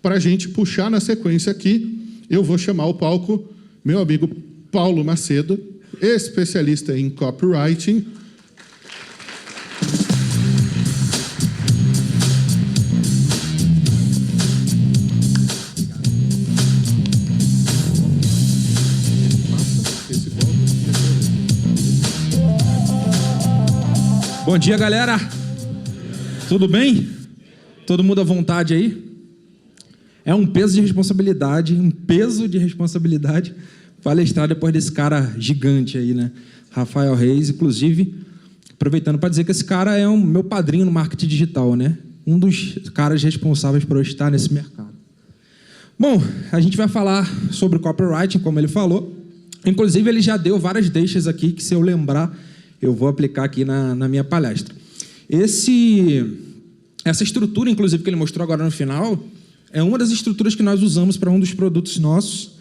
para a gente puxar na sequência aqui, eu vou chamar ao palco meu amigo Paulo Macedo, especialista em copywriting. Bom dia, galera. Tudo bem? Todo mundo à vontade aí? É um peso de responsabilidade palestrar depois desse cara gigante aí, né? Rafael Reis, inclusive, aproveitando para dizer que esse cara é meu padrinho no marketing digital, né? Um dos caras responsáveis por eu estar nesse mercado. Bom, a gente vai falar sobre copywriting, como ele falou. Inclusive, ele já deu várias deixas aqui que, se eu lembrar, eu vou aplicar aqui na minha palestra. Essa estrutura, inclusive, que ele mostrou agora no final, é uma das estruturas que nós usamos para um dos produtos nossos,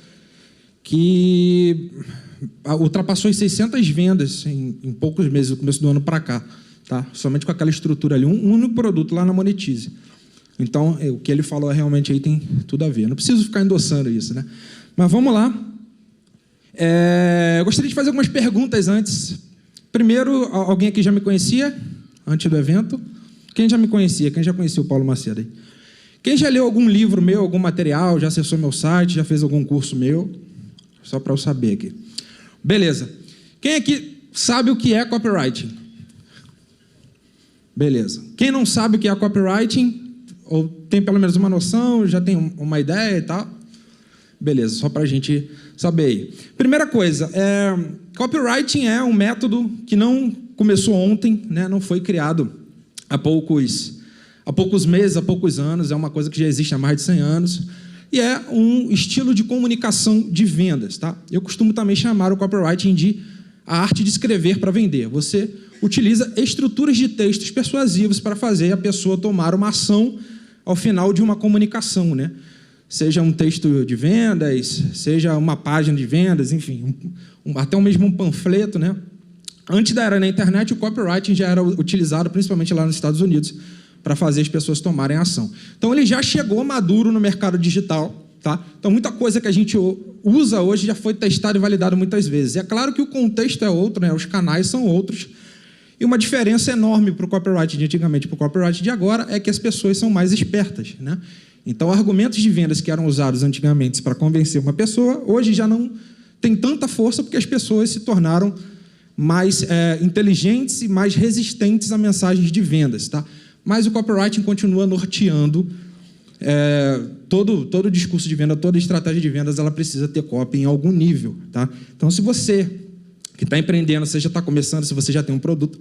que ultrapassou as 600 vendas em poucos meses, do começo do ano para cá, tá? Somente com aquela estrutura ali, um único produto lá na Monetize. Então, o que ele falou realmente aí tem tudo a ver. Não preciso ficar endossando isso, né? Mas vamos lá. Eu gostaria de fazer algumas perguntas antes. Primeiro, alguém aqui já me conhecia antes do evento? Quem já me conhecia? Quem já conhecia o Paulo Macedo aí? Quem já leu algum livro meu, algum material, já acessou meu site, já fez algum curso meu? Só para eu saber aqui. Beleza. Quem aqui sabe o que é copywriting? Beleza. Quem não sabe o que é copywriting, ou tem pelo menos uma noção, já tem uma ideia e tal? Beleza, só para a gente saber aí. Primeira coisa, copywriting é um método que não começou ontem, né? Não foi criado há poucos meses, há poucos anos, é uma coisa que já existe há mais de 100 anos, e é um estilo de comunicação de vendas, tá? Eu costumo também chamar o copywriting de a arte de escrever para vender. Você utiliza estruturas de textos persuasivos para fazer a pessoa tomar uma ação ao final de uma comunicação, né? Seja um texto de vendas, seja uma página de vendas, enfim, até mesmo um panfleto, né? Antes da era na internet, o copywriting já era utilizado, principalmente lá nos Estados Unidos, para fazer as pessoas tomarem ação. Então, ele já chegou maduro no mercado digital, tá? Então, muita coisa que a gente usa hoje já foi testado e validado muitas vezes. E é claro que o contexto é outro, né? Os canais são outros. E uma diferença enorme para o copywriting de antigamente para o copywriting de agora é que as pessoas são mais espertas, né? Então, argumentos de vendas que eram usados antigamente para convencer uma pessoa, hoje já não tem tanta força porque as pessoas se tornaram mais inteligentes e mais resistentes a mensagens de vendas, tá? Mas o copywriting continua norteando todo o discurso de venda, toda estratégia de vendas, ela precisa ter copy em algum nível, tá? Então, se você que está empreendendo, você já está começando, se você já tem um produto,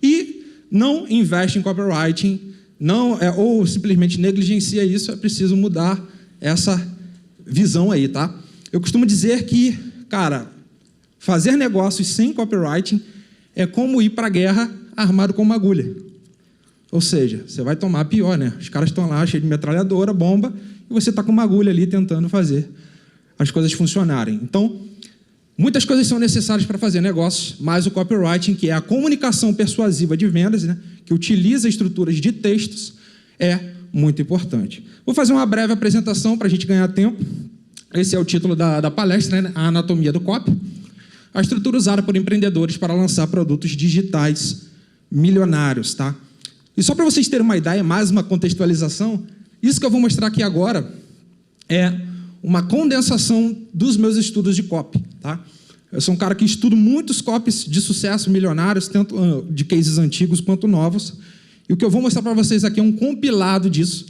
e não investe em copywriting, ou simplesmente negligencia isso, é preciso mudar essa visão aí, tá? Eu costumo dizer que, cara, fazer negócios sem copywriting é como ir para a guerra armado com uma agulha. Ou seja, você vai tomar pior, né? Os caras estão lá cheios de metralhadora, bomba, e você está com uma agulha ali tentando fazer as coisas funcionarem. Então, muitas coisas são necessárias para fazer negócios, mas o copywriting, que é a comunicação persuasiva de vendas, né, que utiliza estruturas de textos, é muito importante. Vou fazer uma breve apresentação para a gente ganhar tempo. Esse é o título da palestra, né? A anatomia do copy. A estrutura usada por empreendedores para lançar produtos digitais milionários, tá? E só para vocês terem uma ideia, mais uma contextualização, isso que eu vou mostrar aqui agora é uma condensação dos meus estudos de copy, tá? Eu sou um cara que estudo muitos copies de sucesso milionários, tanto de cases antigos quanto novos, e o que eu vou mostrar para vocês aqui é um compilado disso,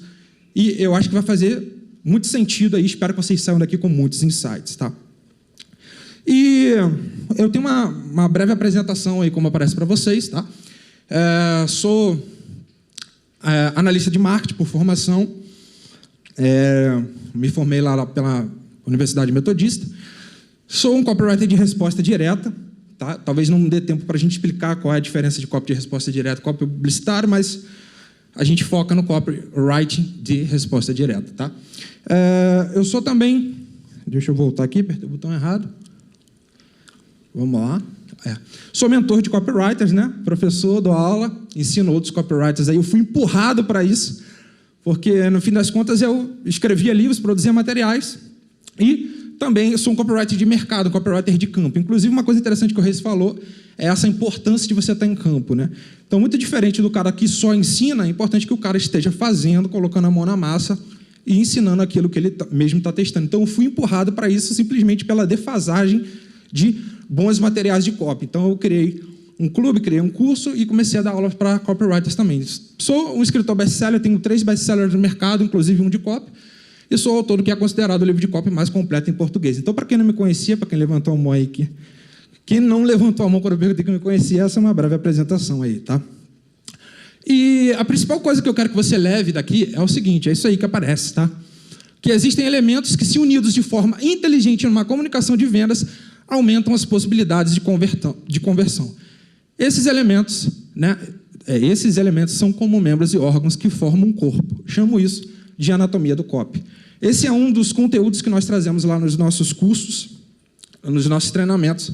e eu acho que vai fazer muito sentido aí, espero que vocês saiam daqui com muitos insights, tá? E eu tenho uma breve apresentação aí, como aparece para vocês, tá? Sou analista de marketing por formação, me formei lá pela Universidade Metodista, sou um copywriter de resposta direta, tá? Talvez não dê tempo para a gente explicar qual é a diferença de copy de resposta direta e copy publicitário, mas a gente foca no copywriting de resposta direta, tá? Eu sou também... Deixa eu voltar aqui, apertei o botão errado. Vamos lá. Sou mentor de copywriters, né? Professor, dou aula, ensino outros copywriters. Aí eu fui empurrado para isso. porque, no fim das contas, eu escrevia livros, produzia materiais e também eu sou um copywriter de mercado, um copywriter de campo. Inclusive, uma coisa interessante que o Reis falou é essa importância de você estar em campo, né? Então, muito diferente do cara que só ensina, é importante que o cara esteja fazendo, colocando a mão na massa e ensinando aquilo que ele mesmo está testando. Então, eu fui empurrado para isso simplesmente pela defasagem de bons materiais de copy. Então, eu criei um clube, criei um curso e comecei a dar aulas para copywriters também. Sou um escritor best-seller, tenho 3 best-sellers no mercado, inclusive um de copy, e sou autor do que é considerado o livro de copy mais completo em português. Então, para quem não me conhecia, para quem levantou a mão aí, quem não levantou a mão quando eu perguntei que me conhecia, essa é uma breve apresentação aí, tá? E a principal coisa que eu quero que você leve daqui é o seguinte, é isso aí que aparece, tá? Que existem elementos que, se unidos de forma inteligente numa comunicação de vendas, aumentam as possibilidades de conversão. Esses elementos, né, esses elementos são como membros e órgãos que formam um corpo. Chamo isso de anatomia do copy. Esse é um dos conteúdos que nós trazemos lá nos nossos cursos, nos nossos treinamentos.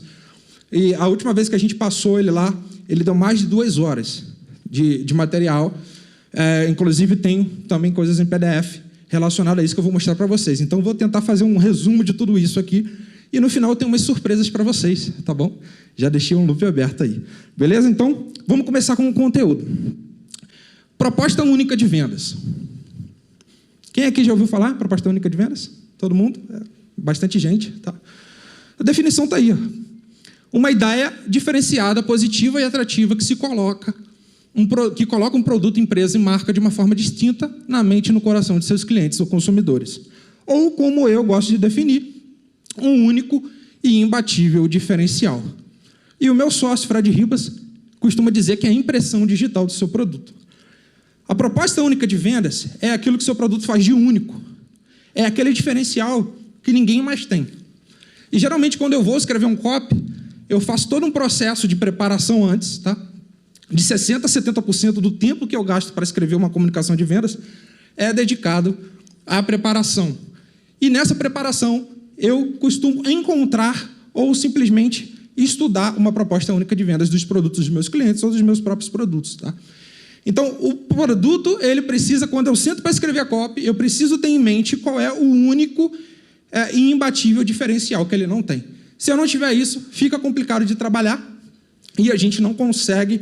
E a última vez que a gente passou ele lá, ele deu mais de 2 horas de material. Inclusive, tem também coisas em PDF relacionadas a isso que eu vou mostrar para vocês. Então, vou tentar fazer um resumo de tudo isso aqui. E, no final, eu tenho umas surpresas para vocês, tá bom? Já deixei um loop aberto aí. Beleza? Então, vamos começar com o conteúdo. Proposta única de vendas. Quem aqui já ouviu falar proposta única de vendas? Todo mundo? Bastante gente, tá? A definição está aí, ó. Uma ideia diferenciada, positiva e atrativa que coloca um produto, empresa e marca de uma forma distinta na mente e no coração de seus clientes ou consumidores. Ou, como eu gosto de definir, um único e imbatível diferencial. E o meu sócio, Fred Ribas, costuma dizer que é a impressão digital do seu produto. A proposta única de vendas é aquilo que seu produto faz de único. É aquele diferencial que ninguém mais tem. E, geralmente, quando eu vou escrever um copy, eu faço todo um processo de preparação antes, tá? De 60% a 70% do tempo que eu gasto para escrever uma comunicação de vendas é dedicado à preparação. E nessa preparação, eu costumo encontrar ou simplesmente estudar uma proposta única de vendas dos produtos dos meus clientes ou dos meus próprios produtos, tá? Então, o produto, ele precisa, quando eu sento para escrever a copy, eu preciso ter em mente qual é o único e imbatível diferencial que ele não tem. Se eu não tiver isso, fica complicado de trabalhar e a gente não consegue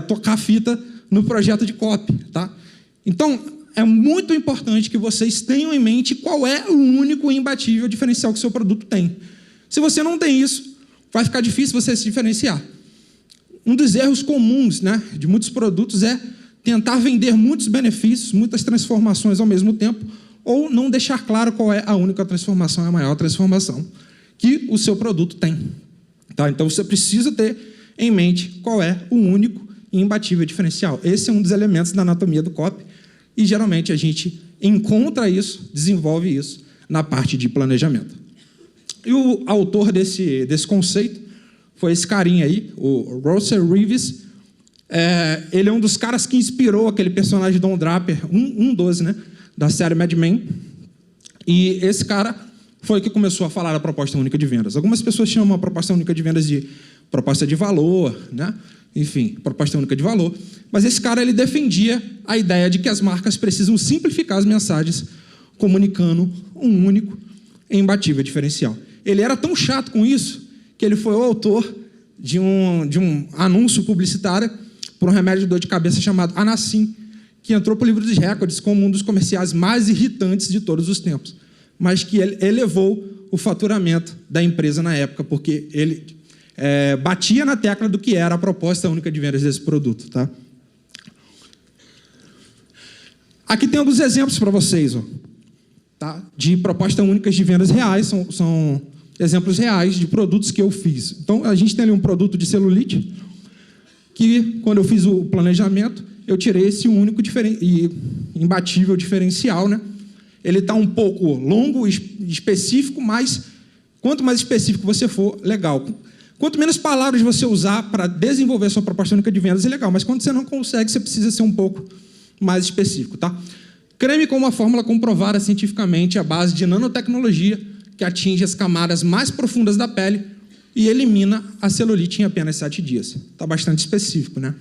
tocar a fita no projeto de copy, tá? Então, é muito importante que vocês tenham em mente qual é o único e imbatível diferencial que o seu produto tem. Se você não tem isso, vai ficar difícil você se diferenciar. Um dos erros comuns, né, de muitos produtos é tentar vender muitos benefícios, muitas transformações ao mesmo tempo, ou não deixar claro qual é a única transformação, a maior transformação que o seu produto tem. Tá? Então, você precisa ter em mente qual é o único e imbatível diferencial. Esse é um dos elementos da anatomia do copy, e, geralmente, a gente encontra isso, desenvolve isso na parte de planejamento. E o autor desse conceito foi esse carinha aí, o Russell Reeves. Ele é um dos caras que inspirou aquele personagem Don Draper, 1/12, né, da série Mad Men. E esse cara foi que começou a falar da proposta única de vendas. Algumas pessoas chamam a proposta única de vendas de proposta de valor, né? Enfim, proposta única de valor. Mas esse cara, ele defendia a ideia de que as marcas precisam simplificar as mensagens, comunicando um único e imbatível diferencial. Ele era tão chato com isso que ele foi o autor de um anúncio publicitário por um remédio de dor de cabeça chamado Anacin, que entrou para o livro dos recordes como um dos comerciais mais irritantes de todos os tempos, mas que ele elevou o faturamento da empresa na época, porque ele batia na tecla do que era a proposta única de vendas desse produto. Tá? Aqui tem alguns exemplos para vocês, ó, tá? De propostas únicas de vendas reais, são exemplos reais de produtos que eu fiz. Então, a gente tem ali um produto de celulite, que, quando eu fiz o planejamento, eu tirei esse único e imbatível diferencial, né? Ele está um pouco longo, específico, mas quanto mais específico você for, legal. Quanto menos palavras você usar para desenvolver a sua proposta única de vendas, é legal. Mas quando você não consegue, você precisa ser um pouco mais específico, tá? Creme com uma fórmula comprovada cientificamente à base de nanotecnologia, que atinge as camadas mais profundas da pele e elimina a celulite em apenas 7 dias. Está bastante específico, né?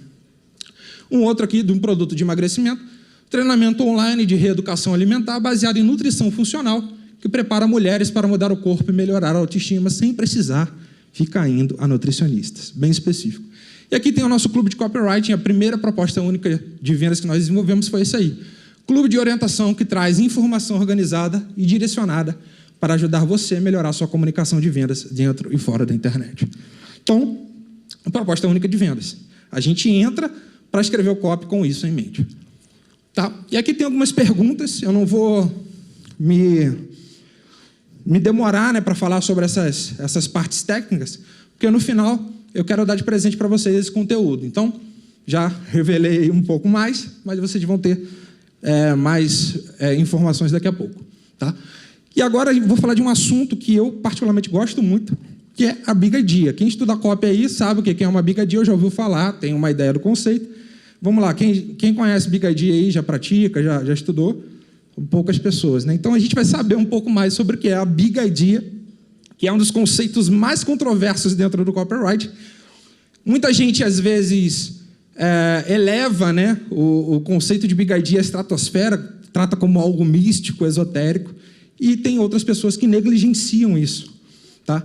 Um outro aqui, de um produto de emagrecimento, Treinamento online de reeducação alimentar baseado em nutrição funcional, que prepara mulheres para mudar o corpo e melhorar a autoestima sem precisar ficar indo a nutricionistas. Bem específico. E aqui tem o nosso clube de copywriting. A primeira proposta única de vendas que nós desenvolvemos foi isso aí. Clube de orientação que traz informação organizada e direcionada para ajudar você a melhorar a sua comunicação de vendas dentro e fora da internet. Então, a proposta única de vendas. A gente entra para escrever o copy com isso em mente. Tá? E aqui tem algumas perguntas. Eu não vou me demorar, né, para falar sobre essas partes técnicas, porque no final eu quero dar de presente para vocês esse conteúdo. Então, já revelei um pouco mais, mas vocês vão ter mais informações daqui a pouco. Tá? E agora eu vou falar de um assunto que eu particularmente gosto muito, que é a Big Idea. Quem estuda copy aí sabe o que é uma Big Idea, eu já ouviu falar, tem uma ideia do conceito. Vamos lá, quem conhece Big Idea aí, já pratica, já estudou? Poucas pessoas, né? Então a gente vai saber um pouco mais sobre o que é a Big Idea, que é um dos conceitos mais controversos dentro do copyright. Muita gente, às vezes, eleva, né, o conceito de Big Idea à estratosfera, trata como algo místico, esotérico, e tem outras pessoas que negligenciam isso. Tá?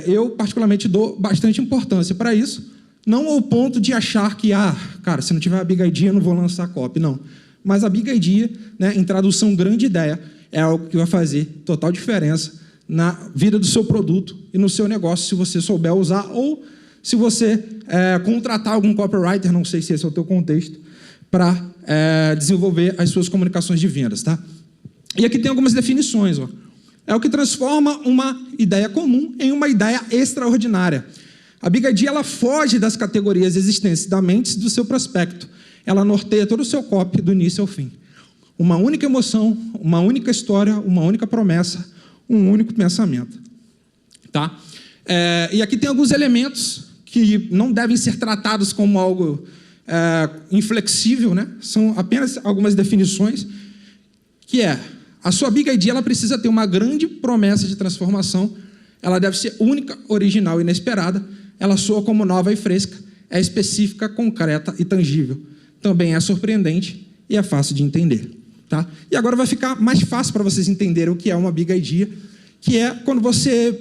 Eu, particularmente, dou bastante importância para isso, não ao ponto de achar que, cara, se não tiver a Big Idea, eu não vou lançar copy. Não. Mas a Big Idea, né, em tradução grande ideia, é algo que vai fazer total diferença na vida do seu produto e no seu negócio, se você souber usar, ou se você contratar algum copywriter, não sei se esse é o teu contexto, para desenvolver as suas comunicações de vendas. Tá? E aqui tem algumas definições. Ó. É o que transforma uma ideia comum em uma ideia extraordinária. A Big Idea ela foge das categorias existentes da mente do seu prospecto. Ela norteia todo o seu copy do início ao fim. Uma única emoção, uma única história, uma única promessa, um único pensamento. Tá? E aqui tem alguns elementos que não devem ser tratados como algo inflexível, né? São apenas algumas definições, que a sua Big Idea ela precisa ter uma grande promessa de transformação, ela deve ser única, original e inesperada, ela soa como nova e fresca, é específica, concreta e tangível. Também é surpreendente e é fácil de entender. Tá? E agora vai ficar mais fácil para vocês entenderem o que é uma Big Idea, que é quando você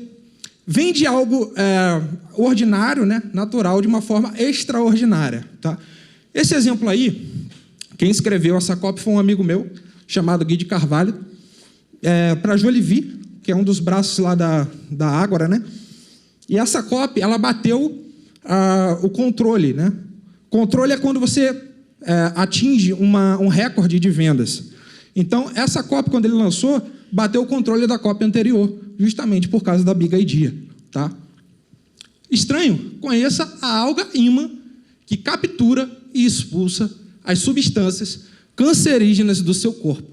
vende algo ordinário, né, natural, de uma forma extraordinária. Tá? Esse exemplo aí, quem escreveu essa copy foi um amigo meu, chamado Gui de Carvalho, para a Jollibee, que é um dos braços lá da Ágora, né? E essa copy, ela bateu o controle, né? Controle é quando você atinge um recorde de vendas. Então, essa copy, quando ele lançou, bateu o controle da copy anterior, justamente por causa da Big Idea. Tá? Estranho? Conheça a alga imã, que captura e expulsa as substâncias cancerígenas do seu corpo.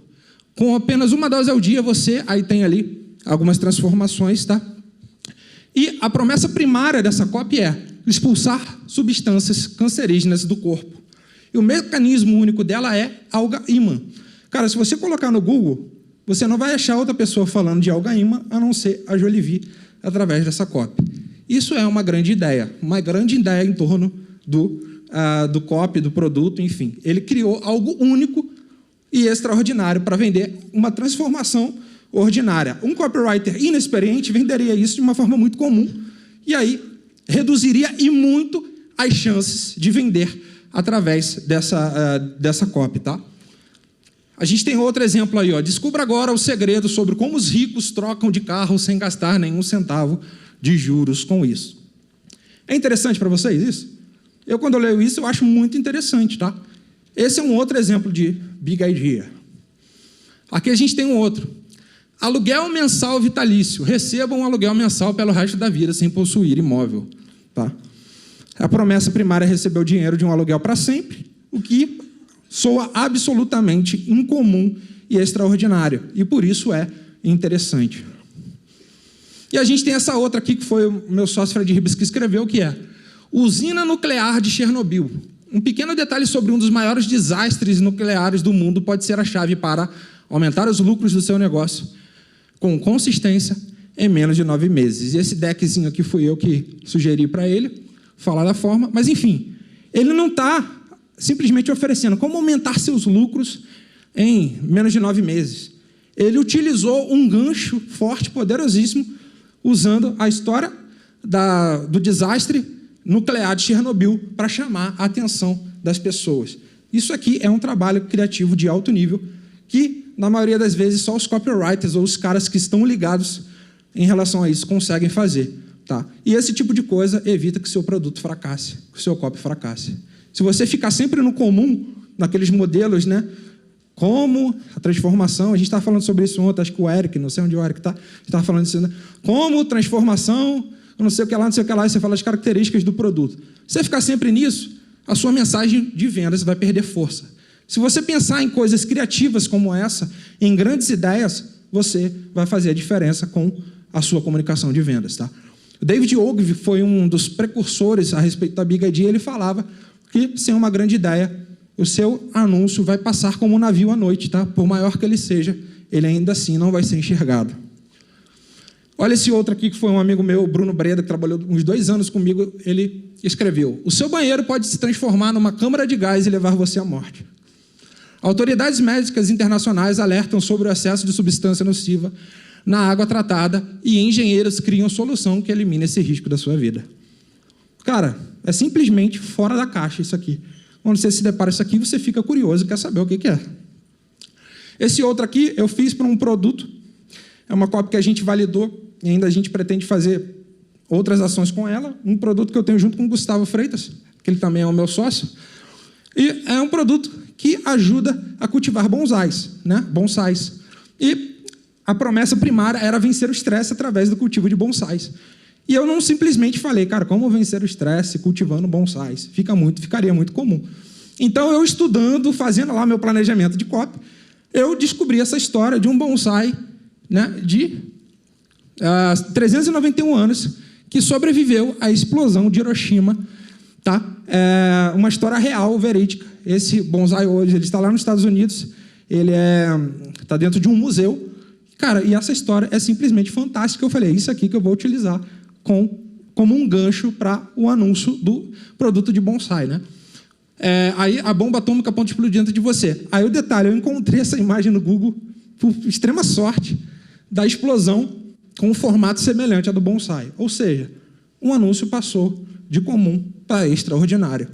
Com apenas uma dose ao dia, você aí tem ali algumas transformações. Tá? E a promessa primária dessa copy é expulsar substâncias cancerígenas do corpo. E o mecanismo único dela é alga imã. Cara, se você colocar no Google, você não vai achar outra pessoa falando de alga imã, a não ser a Jollibee, através dessa copy. Isso é uma grande ideia em torno do copy, do produto, enfim. Ele criou algo único e extraordinário para vender uma transformação ordinária. Um copywriter inexperiente venderia isso de uma forma muito comum e aí reduziria e muito as chances de vender através dessa copy. Tá? A gente tem outro exemplo aí. Ó. Descubra agora o segredo sobre como os ricos trocam de carro sem gastar nenhum centavo de juros com isso. É interessante para vocês isso? Eu, quando eu leio isso, eu acho muito interessante. Tá? Esse é um outro exemplo de Big Idea. Aqui a gente tem um outro. Aluguel mensal vitalício. Receba um aluguel mensal pelo resto da vida sem possuir imóvel. Tá? A promessa primária é receber o dinheiro de um aluguel para sempre, o que soa absolutamente incomum e extraordinário. E por isso é interessante. E a gente tem essa outra aqui, que foi o meu sócio Fred Ribas que escreveu, que é Usina Nuclear de Chernobyl. Um pequeno detalhe sobre um dos maiores desastres nucleares do mundo pode ser a chave para aumentar os lucros do seu negócio com consistência em menos de 9 meses. E esse deckzinho aqui fui eu que sugeri para ele falar da forma, mas enfim, ele não está simplesmente oferecendo como aumentar seus lucros em menos de 9 meses. Ele utilizou um gancho forte, poderosíssimo, usando a história do desastre nuclear de Chernobyl para chamar a atenção das pessoas. Isso aqui é um trabalho criativo de alto nível que, na maioria das vezes, só os copywriters ou os caras que estão ligados em relação a isso conseguem fazer. Tá? E esse tipo de coisa evita que o seu produto fracasse, que o seu copy fracasse. Se você ficar sempre no comum, naqueles modelos, né? Como a transformação, a gente estava falando sobre isso ontem, acho que o Eric, não sei onde o Eric está, estava falando isso, né? Como transformação, não sei o que lá, não sei o que lá, e você fala as características do produto. Se você ficar sempre nisso, a sua mensagem de vendas vai perder força. Se você pensar em coisas criativas como essa, em grandes ideias, você vai fazer a diferença com a sua comunicação de vendas. Tá? O David Ogilvy foi um dos precursores a respeito da Big Idea. Ele falava que, sem uma grande ideia, o seu anúncio vai passar como um navio à noite. Tá? Por maior que ele seja, ele ainda assim não vai ser enxergado. Olha esse outro aqui, que foi um amigo meu, Bruno Breda, que trabalhou uns 2 anos comigo. Ele escreveu: o seu banheiro pode se transformar numa câmara de gás e levar você à morte. Autoridades médicas internacionais alertam sobre o excesso de substância nociva na água tratada e engenheiros criam solução que elimina esse risco da sua vida. Cara, é simplesmente fora da caixa isso aqui. Quando você se depara com isso aqui, você fica curioso e quer saber o que é. Esse outro aqui eu fiz para um produto. É uma cópia que a gente validou e ainda a gente pretende fazer outras ações com ela. Um produto que eu tenho junto com o Gustavo Freitas, que ele também é o meu sócio. E é um produto que ajuda a cultivar bonsais, né? Bonsais. E a promessa primária era vencer o estresse através do cultivo de bonsais. E eu não simplesmente falei, cara, como vencer o estresse cultivando bonsais? Ficaria muito comum. Então, eu estudando, fazendo lá meu planejamento de copy, eu descobri essa história de um bonsai, né, de 391 anos, que sobreviveu à explosão de Hiroshima. Tá? É uma história real, verídica. Esse bonsai hoje ele está lá nos Estados Unidos, ele está dentro de um museu. Cara, e essa história é simplesmente fantástica. Eu falei, é isso aqui que eu vou utilizar como um gancho para o anúncio do produto de bonsai. Né? Aí a bomba atômica pode explodir dentro de você. Aí o detalhe, eu encontrei essa imagem no Google, por extrema sorte, da explosão com um formato semelhante ao do bonsai. Ou seja, um anúncio passou de comum para extraordinário.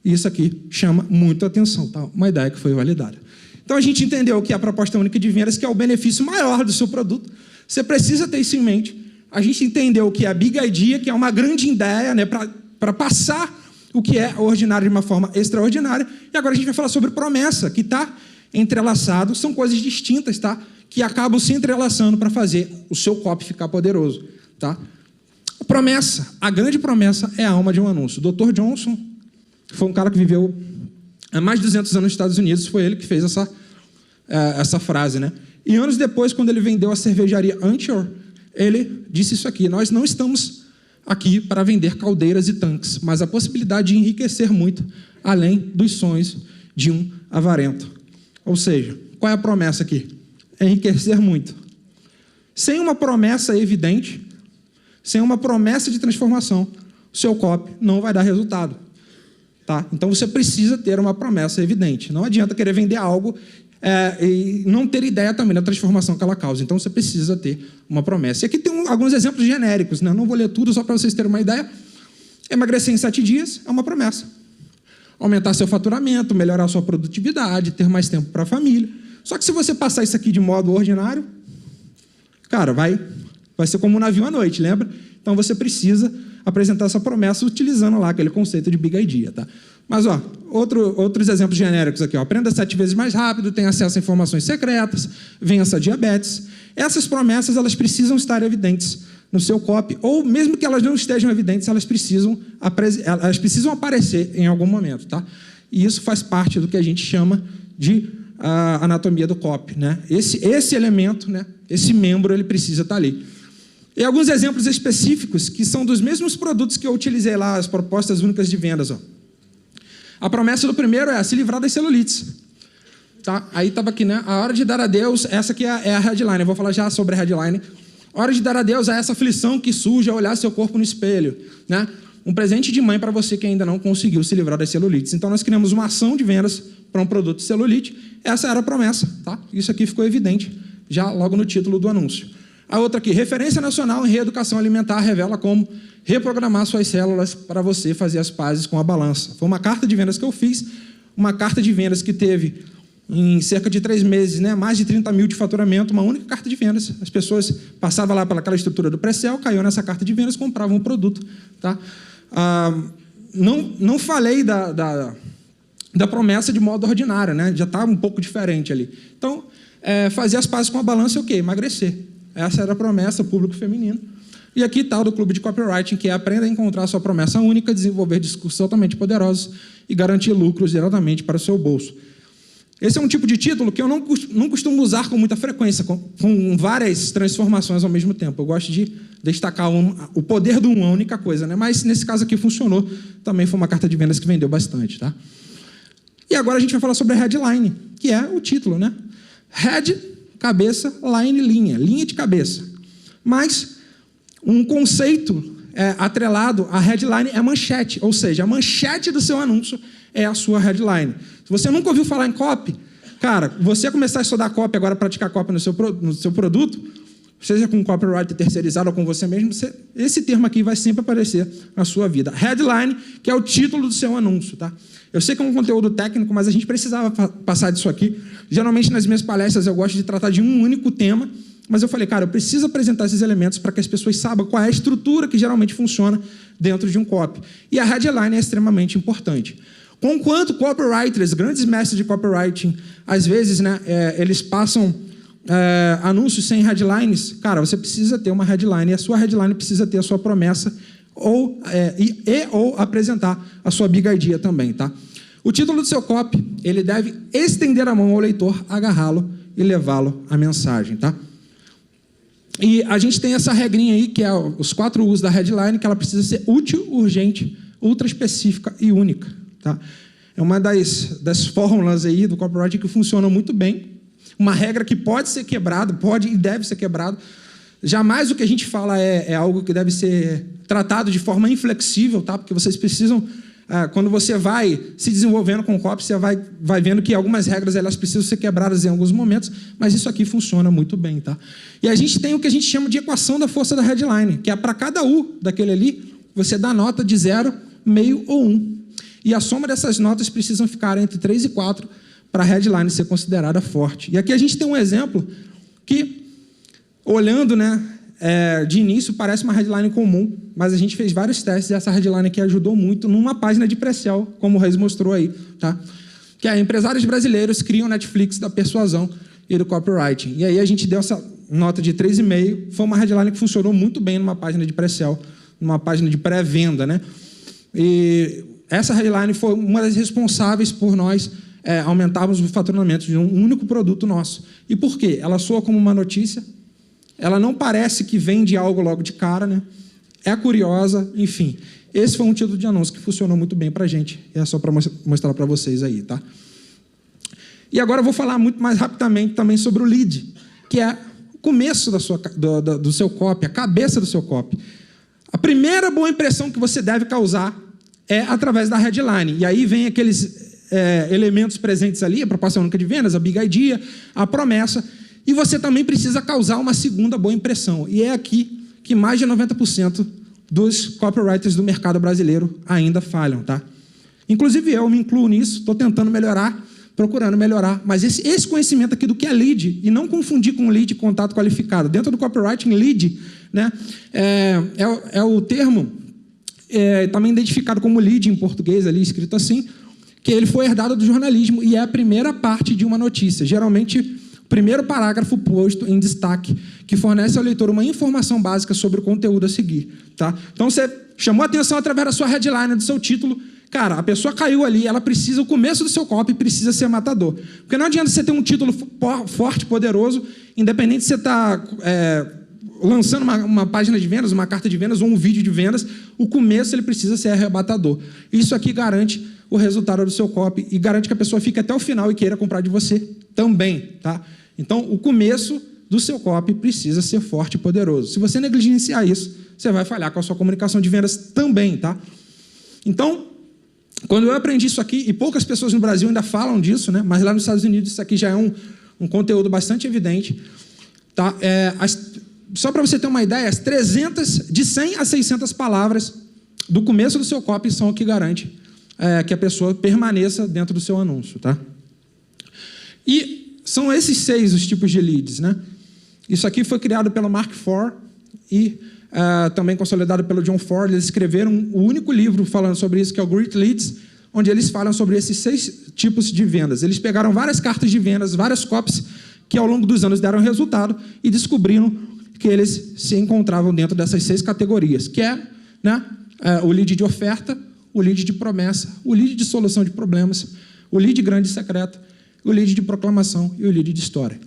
E isso aqui chama muito a atenção, tá? Uma ideia que foi validada. Então, a gente entendeu que a proposta única de vendas, que é o benefício maior do seu produto, você precisa ter isso em mente. A gente entendeu que a Big Idea, que é uma grande ideia, né, para passar o que é ordinário de uma forma extraordinária. E agora a gente vai falar sobre promessa, que está entrelaçado, são coisas distintas, tá? Que acabam se entrelaçando para fazer o seu copy ficar poderoso. Tá? A promessa, a grande promessa é a alma de um anúncio. O Dr. Johnson foi um cara que viveu há mais de 200 anos nos Estados Unidos, foi ele que fez essa frase. Né? E anos depois, quando ele vendeu a cervejaria Anchor, ele disse isso aqui: nós não estamos aqui para vender caldeiras e tanques, mas a possibilidade de enriquecer muito, além dos sonhos de um avarento. Ou seja, qual é a promessa aqui? Enriquecer muito. Sem uma promessa evidente, sem uma promessa de transformação, o seu copy não vai dar resultado. Tá? Então, você precisa ter uma promessa evidente. Não adianta querer vender algo e não ter ideia também da transformação que ela causa. Então, você precisa ter uma promessa. E aqui tem alguns exemplos genéricos. Né? Não vou ler tudo, só para vocês terem uma ideia. Emagrecer em 7 dias é uma promessa. Aumentar seu faturamento, melhorar sua produtividade, ter mais tempo para a família. Só que se você passar isso aqui de modo ordinário, cara, vai ser como um navio à noite, lembra? Então, você precisa apresentar essa promessa utilizando lá aquele conceito de Big Idea. Tá? Mas, ó, outros exemplos genéricos aqui. Ó. Aprenda 7 vezes mais rápido, tenha acesso a informações secretas, vença a diabetes. Essas promessas, elas precisam estar evidentes no seu copy, ou mesmo que elas não estejam evidentes, elas precisam aparecer em algum momento. Tá? E isso faz parte do que a gente chama de anatomia do copy. Né? Esse elemento, né? Esse membro, ele precisa estar ali. E alguns exemplos específicos que são dos mesmos produtos que eu utilizei lá, as propostas únicas de vendas. Ó. A promessa do primeiro é se livrar das celulites. Tá? Aí estava aqui, né? A hora de dar adeus, essa aqui é a headline. Eu vou falar já sobre a headline. A hora de dar adeus a essa aflição que surge ao olhar seu corpo no espelho. Né? um presente de mãe para você que ainda não conseguiu se livrar das celulites. Então, nós criamos uma ação de vendas para um produto de celulite. Essa era a promessa. Tá? Isso aqui ficou evidente já logo no título do anúncio. A outra aqui, referência nacional em reeducação alimentar, revela como reprogramar suas células para você fazer as pazes com a balança. Foi uma carta de vendas que eu fiz, uma carta de vendas que teve, em cerca de 3 meses, né, mais de 30 mil de faturamento, uma única carta de vendas. As pessoas passavam lá pelaquela estrutura do pré-sell, caiu nessa carta de vendas, compravam um produto. Tá? Não falei da promessa de modo ordinário, né? Já está um pouco diferente ali. Então, fazer as pazes com a balança é o quê? Emagrecer. Essa era a promessa, público feminino. E aqui está o do Clube de Copywriting, que é aprenda a encontrar a sua promessa única, desenvolver discursos altamente poderosos e garantir lucros diretamente para o seu bolso. Esse é um tipo de título que eu não costumo usar com muita frequência, com várias transformações ao mesmo tempo. Eu gosto de destacar o poder de uma única coisa, né? Mas nesse caso aqui funcionou. Também foi uma carta de vendas que vendeu bastante. Tá? E agora a gente vai falar sobre a headline, que é o título, né? Head, cabeça, line, linha. Linha de cabeça. Mas um conceito atrelado à headline é manchete, ou seja, a manchete do seu anúncio é a sua headline. Se você nunca ouviu falar em copy, cara, você começar a estudar copy agora, praticar copy no seu produto, seja com um copywriter terceirizado ou com você mesmo, esse termo aqui vai sempre aparecer na sua vida. Headline, que é o título do seu anúncio. Tá? Eu sei que é um conteúdo técnico, mas a gente precisava passar disso aqui. Geralmente, nas minhas palestras, eu gosto de tratar de um único tema, mas eu falei, cara, eu preciso apresentar esses elementos para que as pessoas saibam qual é a estrutura que geralmente funciona dentro de um copy. E a headline é extremamente importante. Conquanto copywriters, grandes mestres de copywriting, às vezes, né, eles passam anúncios sem headlines, cara, você precisa ter uma headline, e a sua headline precisa ter a sua promessa ou apresentar a sua big idea também. Tá? O título do seu copy, ele deve estender a mão ao leitor, agarrá-lo e levá-lo à mensagem. Tá? E a gente tem essa regrinha aí, que é os 4 U's da headline, que ela precisa ser útil, urgente, ultra específica e única. Tá? É uma das fórmulas aí do copywriting que funcionam muito bem. Uma regra que pode ser quebrada, pode e deve ser quebrada. Jamais o que a gente fala é algo que deve ser tratado de forma inflexível, tá? Porque vocês precisam, quando você vai se desenvolvendo com o copy, você vai vendo que algumas regras elas precisam ser quebradas em alguns momentos, mas isso aqui funciona muito bem. Tá? E a gente tem o que a gente chama de equação da força da headline, que é para cada U daquele ali, você dá nota de 0, meio ou 1. E a soma dessas notas precisam ficar entre 3 e 4 para a headline ser considerada forte. E aqui a gente tem um exemplo que, olhando, né, de início, parece uma headline comum, mas a gente fez vários testes e essa headline aqui ajudou muito numa página de pré-sell, como o Reis mostrou aí. Tá? Que é empresários brasileiros criam Netflix da persuasão e do copywriting. E aí a gente deu essa nota de 3,5. Foi uma headline que funcionou muito bem numa página de pré-sell, numa página de pré-venda. Né? E essa headline foi uma das responsáveis por nós aumentarmos o faturamento de um único produto nosso. E por quê? Ela soa como uma notícia, ela não parece que vende algo logo de cara, né? É curiosa, enfim. Esse foi um título de anúncio que funcionou muito bem para a gente. E é só para mostrar para vocês aí. Tá? E agora eu vou falar muito mais rapidamente também sobre o lead, que é o começo do seu copy, a cabeça do seu copy. A primeira boa impressão que você deve causar é através da headline. E aí vem aqueles elementos presentes ali, a proposta única de vendas, a big idea, a promessa. E você também precisa causar uma segunda boa impressão. E é aqui que mais de 90% dos copywriters do mercado brasileiro ainda falham. Tá? Inclusive eu me incluo nisso, estou tentando melhorar, procurando melhorar. Mas esse conhecimento aqui do que é lead, e não confundir com lead contato qualificado. Dentro do copywriting, lead, né, é o termo também identificado como lead em português, ali escrito assim, que ele foi herdado do jornalismo e é a primeira parte de uma notícia. Geralmente, o primeiro parágrafo posto em destaque, que fornece ao leitor uma informação básica sobre o conteúdo a seguir. Tá? Então, você chamou a atenção através da sua headline, do seu título. Cara, a pessoa caiu ali, ela precisa, o começo do seu copy precisa ser matador. Porque não adianta você ter um título forte, poderoso, independente se você está lançando uma página de vendas, uma carta de vendas ou um vídeo de vendas, o começo ele precisa ser arrebatador. Isso aqui garante o resultado do seu copy e garante que a pessoa fique até o final e queira comprar de você também. Tá? Então, o começo do seu copy precisa ser forte e poderoso. Se você negligenciar isso, você vai falhar com a sua comunicação de vendas também, tá? Então, quando eu aprendi isso aqui, e poucas pessoas no Brasil ainda falam disso, né? Mas lá nos Estados Unidos isso aqui já é um conteúdo bastante evidente, tá? Só para você ter uma ideia, de 100 a 600 palavras do começo do seu copy são o que garante que a pessoa permaneça dentro do seu anúncio, tá? E são esses 6 os tipos de leads, né? Isso aqui foi criado pelo Mark IV e também consolidado pelo John Ford. Eles escreveram o único livro falando sobre isso, que é o Great Leads, onde eles falam sobre esses 6 tipos de vendas. Eles pegaram várias cartas de vendas, várias copies que ao longo dos anos deram resultado e descobriram que eles se encontravam dentro dessas 6 categorias, que é, né, o lead de oferta, o lead de promessa, o lead de solução de problemas, o lead grande e secreto, o lead de proclamação e o lead de história.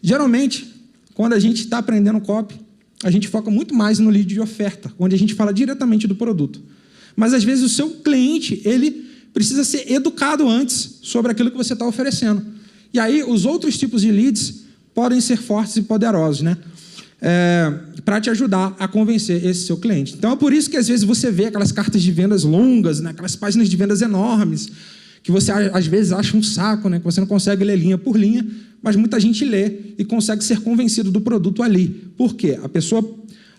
Geralmente, quando a gente está aprendendo copy, a gente foca muito mais no lead de oferta, onde a gente fala diretamente do produto. Mas, às vezes, o seu cliente ele precisa ser educado antes sobre aquilo que você está oferecendo. E aí, os outros tipos de leads podem ser fortes e poderosos, né? Para te ajudar a convencer esse seu cliente. Então, é por isso que, às vezes, você vê aquelas cartas de vendas longas, né? Aquelas páginas de vendas enormes, que você, às vezes, acha um saco, né? Que você não consegue ler linha por linha, mas muita gente lê e consegue ser convencido do produto ali. Por quê? A pessoa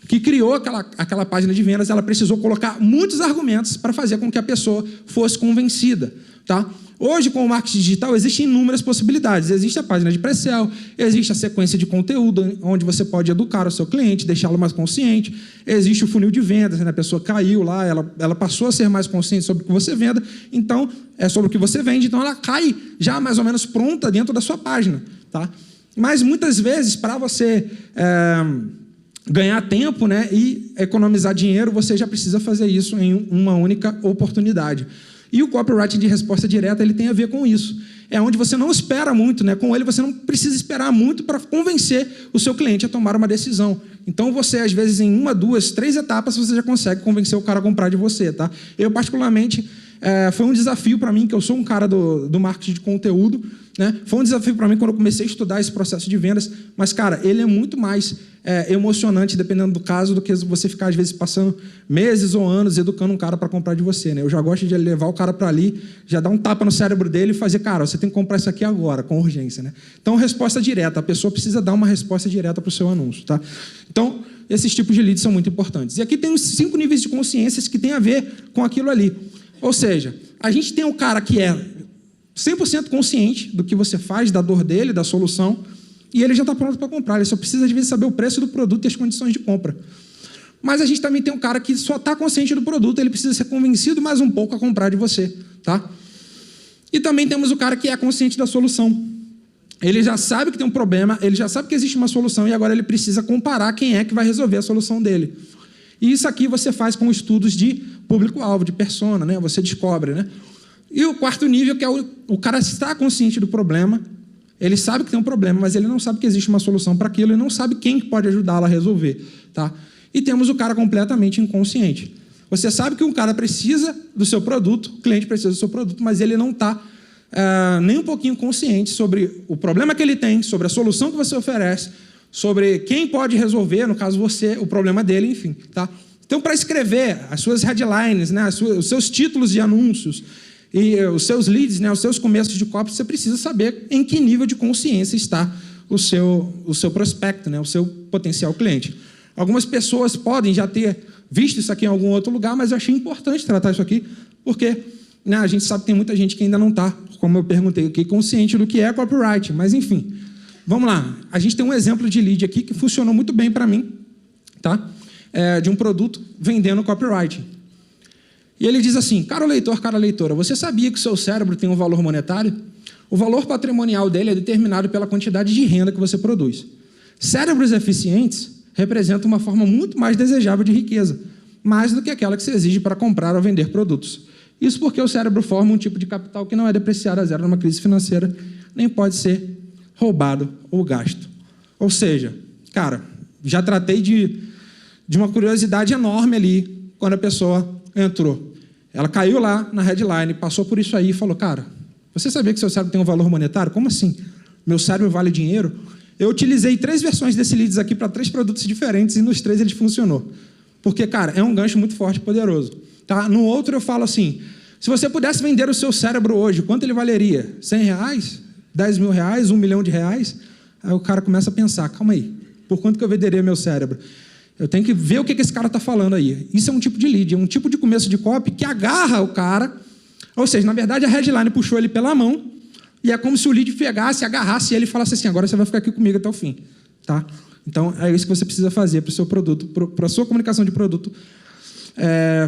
que criou aquela página de vendas, ela precisou colocar muitos argumentos para fazer com que a pessoa fosse convencida, tá? Hoje, com o marketing digital, existem inúmeras possibilidades. Existe a página de pré-sell, existe a sequência de conteúdo, onde você pode educar o seu cliente, deixá-lo mais consciente. Existe o funil de vendas, né? A pessoa caiu lá, ela passou a ser mais consciente sobre o que você vende, então, sobre o que você vende, então ela cai já mais ou menos pronta dentro da sua página, tá? Mas, muitas vezes, para você ganhar tempo, né, e economizar dinheiro, você já precisa fazer isso em uma única oportunidade. E o copywriting de resposta direta ele tem a ver com isso. É onde você não espera muito, né? Com ele você não precisa esperar muito para convencer o seu cliente a tomar uma decisão. Então você, às vezes, em 1, 2, 3 etapas, você já consegue convencer o cara a comprar de você, tá? Eu, particularmente, foi um desafio para mim, que eu sou um cara do marketing de conteúdo, né? Foi um desafio para mim quando eu comecei a estudar esse processo de vendas, mas, cara, ele é muito mais emocionante, dependendo do caso, do que você ficar, às vezes, passando meses ou anos educando um cara para comprar de você, né? Eu já gosto de levar o cara para ali, já dar um tapa no cérebro dele e fazer, cara, você tem que comprar isso aqui agora, com urgência, né? Então, resposta direta, a pessoa precisa dar uma resposta direta para o seu anúncio, tá? Então, esses tipos de leads são muito importantes. E aqui tem os 5 níveis de consciências que tem a ver com aquilo ali. Ou seja, a gente tem um cara que é 100% consciente do que você faz, da dor dele, da solução, e ele já está pronto para comprar. Ele só precisa, às vezes, saber o preço do produto e as condições de compra. Mas a gente também tem um cara que só está consciente do produto, ele precisa ser convencido mais um pouco a comprar de você, tá? E também temos o cara que é consciente da solução. Ele já sabe que tem um problema, ele já sabe que existe uma solução e agora ele precisa comparar quem é que vai resolver a solução dele. E isso aqui você faz com estudos de público-alvo, de persona, né? Você descobre, né? E o 4º nível, que é o cara está consciente do problema, ele sabe que tem um problema, mas ele não sabe que existe uma solução para aquilo e não sabe quem pode ajudá-lo a resolver, tá? E temos o cara completamente inconsciente. Você sabe que um cara precisa do seu produto, o cliente precisa do seu produto, mas ele não está nem um pouquinho consciente sobre o problema que ele tem, sobre a solução que você oferece, sobre quem pode resolver, no caso você, o problema dele, enfim, tá? Então, para escrever as suas headlines, né, os seus títulos de anúncios e os seus leads, né, os seus começos de copy, você precisa saber em que nível de consciência está o seu prospecto, né, o seu potencial cliente. Algumas pessoas podem já ter visto isso aqui em algum outro lugar, mas eu achei importante tratar isso aqui, porque, né, a gente sabe que tem muita gente que ainda não está, como eu perguntei aqui, consciente do que é copywriting, mas enfim. Vamos lá, a gente tem um exemplo de lead aqui que funcionou muito bem para mim, tá? De um produto vendendo copywriting. E ele diz assim: caro leitor, cara leitora, você sabia que o seu cérebro tem um valor monetário? O valor patrimonial dele é determinado pela quantidade de renda que você produz. Cérebros eficientes representam uma forma muito mais desejável de riqueza, mais do que aquela que se exige para comprar ou vender produtos. Isso porque o cérebro forma um tipo de capital que não é depreciado a zero numa crise financeira, nem pode ser roubado ou gasto. Ou seja, cara, já tratei de uma curiosidade enorme ali quando a pessoa entrou. Ela caiu lá na headline, passou por isso aí e falou: cara, você sabia que seu cérebro tem um valor monetário? Como assim? Meu cérebro vale dinheiro? Eu utilizei 3 versões desse leads aqui para 3 produtos diferentes e nos 3 ele funcionou. Porque, cara, é um gancho muito forte e poderoso. Tá? No outro eu falo assim, se você pudesse vender o seu cérebro hoje, quanto ele valeria? R$100? 10 mil reais? 1 milhão de reais? Aí o cara começa a pensar, calma aí, por quanto que eu venderia meu cérebro? Eu tenho que ver o que esse cara está falando aí. Isso é um tipo de lead, é um tipo de começo de copy que agarra o cara, ou seja, na verdade a headline puxou ele pela mão, e é como se o lead pegasse, agarrasse ele e falasse assim, agora você vai ficar aqui comigo até o fim. Tá? Então, é isso que você precisa fazer para o seu produto, para a sua comunicação de produto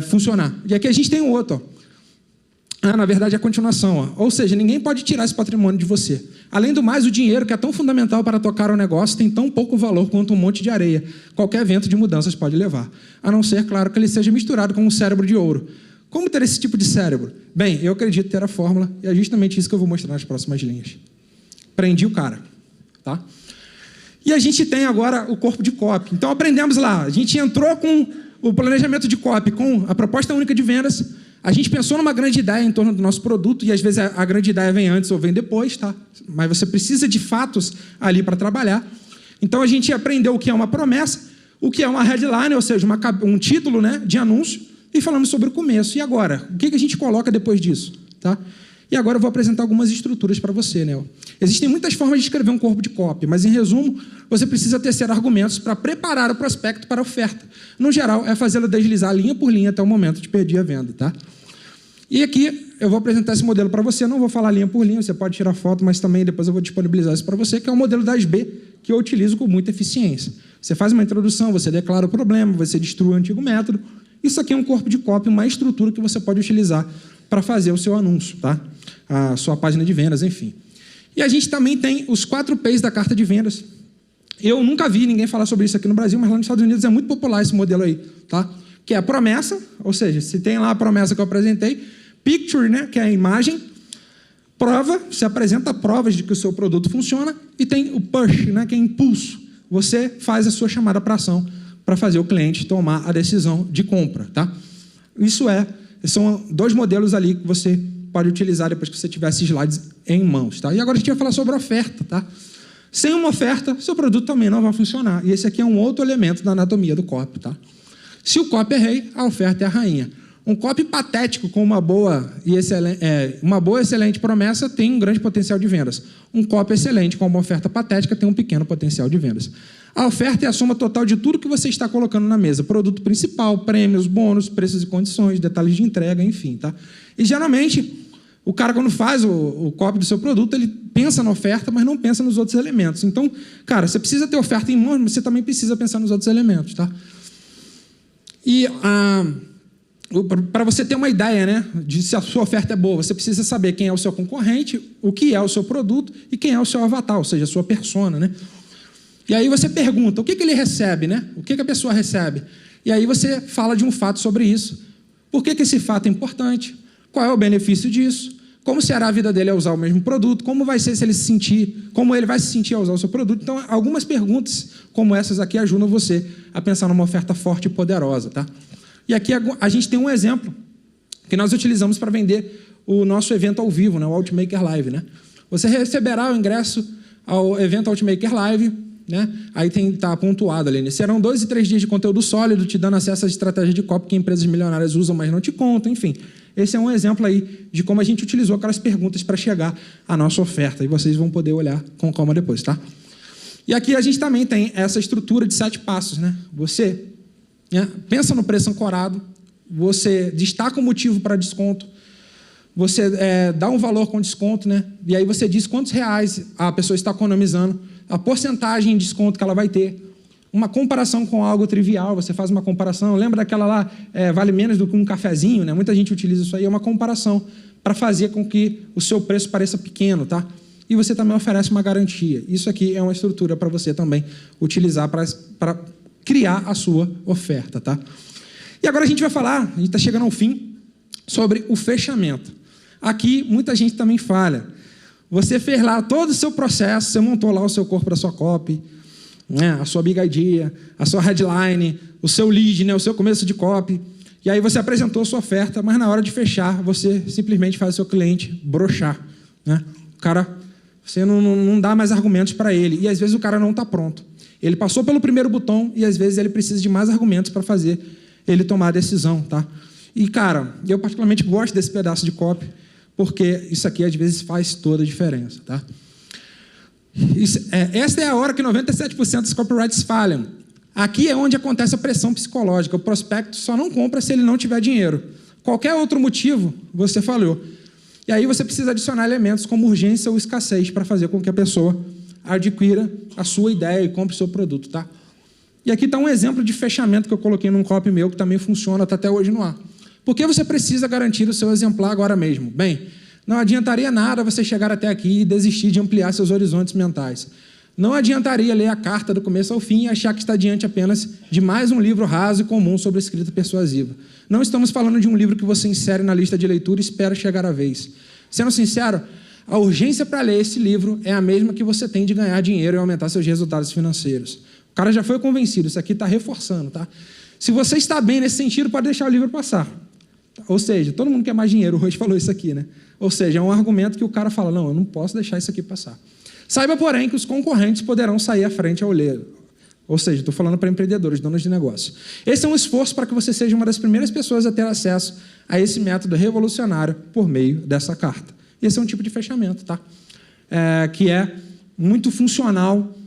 funcionar. E aqui a gente tem um outro. Na verdade, é a continuação. Ou seja, ninguém pode tirar esse patrimônio de você. Além do mais, o dinheiro, que é tão fundamental para tocar o negócio, tem tão pouco valor quanto um monte de areia. Qualquer evento de mudanças pode levar. A não ser, claro, que ele seja misturado com um cérebro de ouro. Como ter esse tipo de cérebro? Bem, eu acredito ter a fórmula, e é justamente isso que eu vou mostrar nas próximas linhas. Prendi o cara. Tá? E a gente tem agora o corpo de copy. Então, aprendemos lá. A gente entrou com o planejamento de copy, com a proposta única de vendas. A gente pensou numa grande ideia em torno do nosso produto, e às vezes a grande ideia vem antes ou vem depois, tá? Mas você precisa de fatos ali para trabalhar. Então, a gente aprendeu o que é uma promessa, o que é uma headline, ou seja, um título, né, de anúncio, e falamos sobre o começo. E agora? O que a gente coloca depois disso? Tá? E agora eu vou apresentar algumas estruturas para você, né? Existem muitas formas de escrever um corpo de copy, mas, em resumo, você precisa tecer argumentos para preparar o prospecto para a oferta. No geral, é fazê-lo deslizar linha por linha até o momento de pedir a venda. Tá? E aqui eu vou apresentar esse modelo para você. Não vou falar linha por linha, você pode tirar foto, mas também depois eu vou disponibilizar isso para você, que é o modelo das B, que eu utilizo com muita eficiência. Você faz uma introdução, você declara o problema, você destrui o antigo método. Isso aqui é um corpo de copy, uma estrutura que você pode utilizar para fazer o seu anúncio, tá? A sua página de vendas, enfim. E a gente também tem os 4 P's da carta de vendas. Eu nunca vi ninguém falar sobre isso aqui no Brasil, mas lá nos Estados Unidos é muito popular esse modelo aí, tá? Que é a promessa, ou seja, se tem lá a promessa que eu apresentei, picture, né, que é a imagem, prova, você apresenta provas de que o seu produto funciona, e tem o push, né, que é impulso. Você faz a sua chamada para ação para fazer o cliente tomar a decisão de compra, tá? São 2 modelos ali que você pode utilizar depois que você tiver esses slides em mãos, tá? E agora a gente vai falar sobre oferta, tá? Sem uma oferta, seu produto também não vai funcionar. E esse aqui é um outro elemento da anatomia do copy, tá? Se o copy é rei, a oferta é a rainha. Um copy patético com uma boa e excelente promessa tem um grande potencial de vendas. Um copy excelente com uma oferta patética tem um pequeno potencial de vendas. A oferta é a soma total de tudo que você está colocando na mesa. Produto principal, prêmios, bônus, preços e condições, detalhes de entrega, enfim. Tá? E, geralmente, o cara, quando faz o copy do seu produto, ele pensa na oferta, mas não pensa nos outros elementos. Então, cara, você precisa ter oferta em mãos, mas você também precisa pensar nos outros elementos. Tá? E para você ter uma ideia, né, de se a sua oferta é boa, você precisa saber quem é o seu concorrente, o que é o seu produto e quem é o seu avatar, ou seja, a sua persona, né? E aí você pergunta, o que ele recebe, né? O que a pessoa recebe? E aí você fala de um fato sobre isso. Por que esse fato é importante? Qual é o benefício disso? Como será a vida dele ao usar o mesmo produto? Como vai ser se ele se sentir? Como ele vai se sentir ao usar o seu produto? Então, algumas perguntas como essas aqui ajudam você a pensar numa oferta forte e poderosa, tá? E aqui a gente tem um exemplo que nós utilizamos para vender o nosso evento ao vivo, né? O Ultimaker Live, né? Você receberá o ingresso ao evento Ultimaker Live, né? Aí está pontuado ali, né? Serão 2 e 3 dias de conteúdo sólido, te dando acesso às estratégias de copy que empresas milionárias usam, mas não te contam, enfim. Esse é um exemplo aí de como a gente utilizou aquelas perguntas para chegar à nossa oferta. E vocês vão poder olhar com calma depois, tá? E aqui a gente também tem essa estrutura de 7 passos, né? Você pensa no preço ancorado, você destaca o motivo para desconto, você dá um valor com desconto, né? E aí você diz quantos reais a pessoa está economizando, a porcentagem de desconto que ela vai ter, uma comparação com algo trivial, você faz uma comparação, lembra daquela lá, vale menos do que um cafezinho, né? Muita gente utiliza isso aí, é uma comparação para fazer com que o seu preço pareça pequeno, tá? E você também oferece uma garantia. Isso aqui é uma estrutura para você também utilizar para criar a sua oferta, tá? E agora a gente vai falar, a gente está chegando ao fim, sobre o fechamento. Aqui, muita gente também falha. Você fez lá todo o seu processo, você montou lá o seu corpo da sua copy, né? A sua big idea, a sua headline, o seu lead, né? O seu começo de copy, e aí você apresentou a sua oferta, mas na hora de fechar, você simplesmente faz o seu cliente broxar, né? O cara, você não dá mais argumentos para ele, e às vezes o cara não está pronto. Ele passou pelo primeiro botão e, às vezes, ele precisa de mais argumentos para fazer ele tomar a decisão, tá? E, cara, eu particularmente gosto desse pedaço de copy, porque isso aqui, às vezes, faz toda a diferença, tá? Esta é a hora que 97% dos copyrights falham. Aqui é onde acontece a pressão psicológica. O prospecto só não compra se ele não tiver dinheiro. Qualquer outro motivo, você falhou. E aí você precisa adicionar elementos como urgência ou escassez para fazer com que a pessoa adquira a sua ideia e compre o seu produto, tá? E aqui está um exemplo de fechamento que eu coloquei num copy meu, que também funciona, está até hoje no ar. Por que você precisa garantir o seu exemplar agora mesmo? Bem, não adiantaria nada você chegar até aqui e desistir de ampliar seus horizontes mentais. Não adiantaria ler a carta do começo ao fim e achar que está diante apenas de mais um livro raso e comum sobre escrita persuasiva. Não estamos falando de um livro que você insere na lista de leitura e espera chegar a vez. Sendo sincero, a urgência para ler esse livro é a mesma que você tem de ganhar dinheiro e aumentar seus resultados financeiros. O cara já foi convencido, isso aqui está reforçando, tá? Se você está bem nesse sentido, pode deixar o livro passar. Ou seja, todo mundo quer mais dinheiro, o Roche falou isso aqui, né? Ou seja, é um argumento que o cara fala, não, eu não posso deixar isso aqui passar. Saiba, porém, que os concorrentes poderão sair à frente ao ler. Ou seja, estou falando para empreendedores, donos de negócio. Esse é um esforço para que você seja uma das primeiras pessoas a ter acesso a esse método revolucionário por meio dessa carta. Esse é um tipo de fechamento, tá? Que é muito funcional,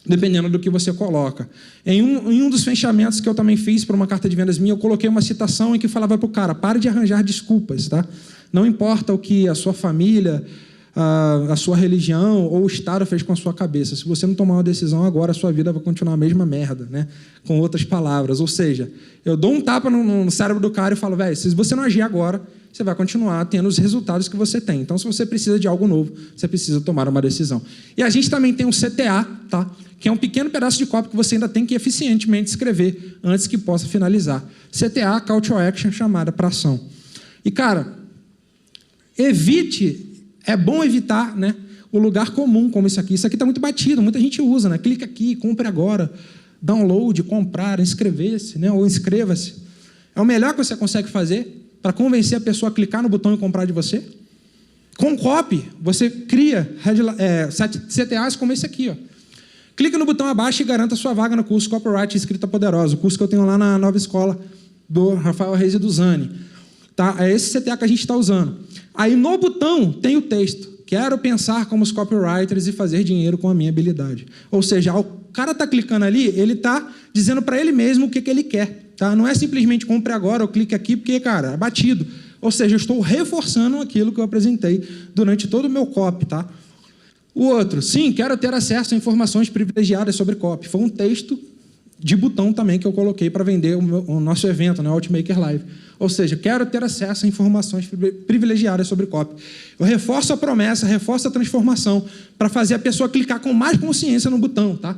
dependendo do que você coloca. Em um dos fechamentos que eu também fiz para uma carta de vendas minha, eu coloquei uma citação em que falava para o cara, pare de arranjar desculpas, tá? Não importa o que a sua família, a sua religião ou o Estado fez com a sua cabeça. Se você não tomar uma decisão agora, a sua vida vai continuar a mesma merda, né? Com outras palavras. Ou seja, eu dou um tapa no cérebro do cara e falo, velho, se você não agir agora, você vai continuar tendo os resultados que você tem. Então, se você precisa de algo novo, você precisa tomar uma decisão. E a gente também tem um CTA, tá? Que é um pequeno pedaço de cópia que você ainda tem que eficientemente escrever antes que possa finalizar. CTA, Call to Action, chamada para ação. E, cara, é bom evitar, né, o lugar comum como isso aqui. Isso aqui está muito batido, muita gente usa, né? Clica aqui, compre agora, download, comprar, inscrever-se, né, ou inscreva-se. É o melhor que você consegue fazer para convencer a pessoa a clicar no botão e comprar de você. Com copy, você cria CTAs como esse aqui, ó. Clica no botão abaixo e garanta sua vaga no curso Copyright Escrita Poderosa, o curso que eu tenho lá na nova escola do Rafael Reis e do Zani. Tá? É esse CTA que a gente está usando. Aí no botão tem o texto. Quero pensar como os copywriters e fazer dinheiro com a minha habilidade. Ou seja, o cara está clicando ali, ele está dizendo para ele mesmo o que ele quer. Tá? Não é simplesmente compre agora ou clique aqui, porque, cara, é batido. Ou seja, eu estou reforçando aquilo que eu apresentei durante todo o meu copy. Tá? O outro, sim, quero ter acesso a informações privilegiadas sobre copy. Foi um texto de botão também que eu coloquei para vender o nosso evento, né, o Ultimaker Live. Ou seja, quero ter acesso a informações privilegiadas sobre copy. Eu reforço a promessa, reforço a transformação para fazer a pessoa clicar com mais consciência no botão. Tá?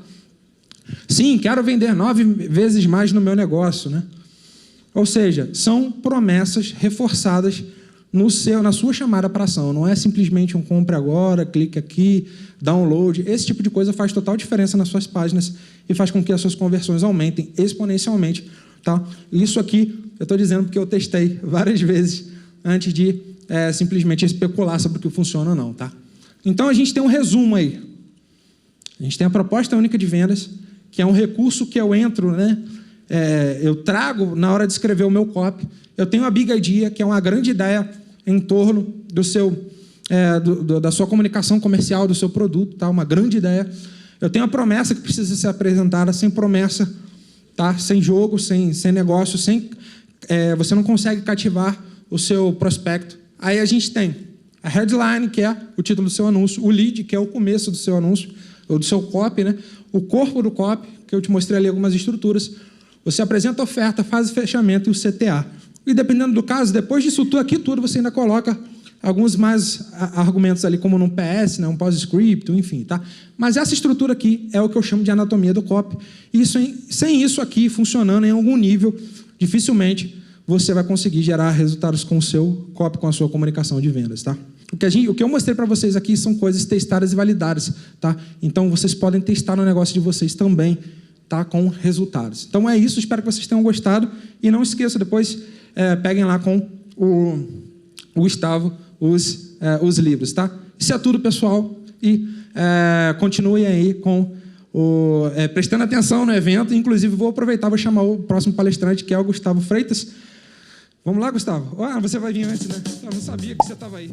Sim, quero vender 9 vezes mais no meu negócio. Né? Ou seja, são promessas reforçadas na sua chamada para ação. Não é simplesmente um compre agora, clique aqui, download. Esse tipo de coisa faz total diferença nas suas páginas e faz com que as suas conversões aumentem exponencialmente. Tá? Isso aqui eu estou dizendo porque eu testei várias vezes antes de simplesmente especular sobre o que funciona ou não. Tá? Então, a gente tem um resumo aí. A gente tem a proposta única de vendas, que é um recurso que eu entro, né? Eu trago na hora de escrever o meu copy. Eu tenho a Big Idea, que é uma grande ideia em torno da sua comunicação comercial, do seu produto, tá? Uma grande ideia. Eu tenho a promessa que precisa ser apresentada. Sem promessa, tá? Sem jogo, sem negócio, você não consegue cativar o seu prospecto. Aí a gente tem a headline, que é o título do seu anúncio, o lead, que é o começo do seu anúncio, ou do seu copy, né? O corpo do copy, que eu te mostrei ali algumas estruturas. Você apresenta a oferta, faz o fechamento e o CTA. E dependendo do caso, depois disso tudo, você ainda coloca alguns mais argumentos ali, como num PS, né, um PostScript, enfim. Tá? Mas essa estrutura aqui é o que eu chamo de anatomia do copy. Sem isso aqui funcionando em algum nível, dificilmente você vai conseguir gerar resultados com o seu copy, com a sua comunicação de vendas. Tá? O que eu mostrei para vocês aqui são coisas testadas e validadas. Tá? Então, vocês podem testar no negócio de vocês também, tá? Com resultados. Então, é isso. Espero que vocês tenham gostado. E não esqueçam, depois, peguem lá com o Gustavo os livros. Tá? Isso é tudo, pessoal. E continuem aí com prestando atenção no evento. Inclusive, vou aproveitar, vou chamar o próximo palestrante, que é o Gustavo Freitas. Vamos lá, Gustavo? Você vai vir antes, né? Eu não sabia que você estava aí.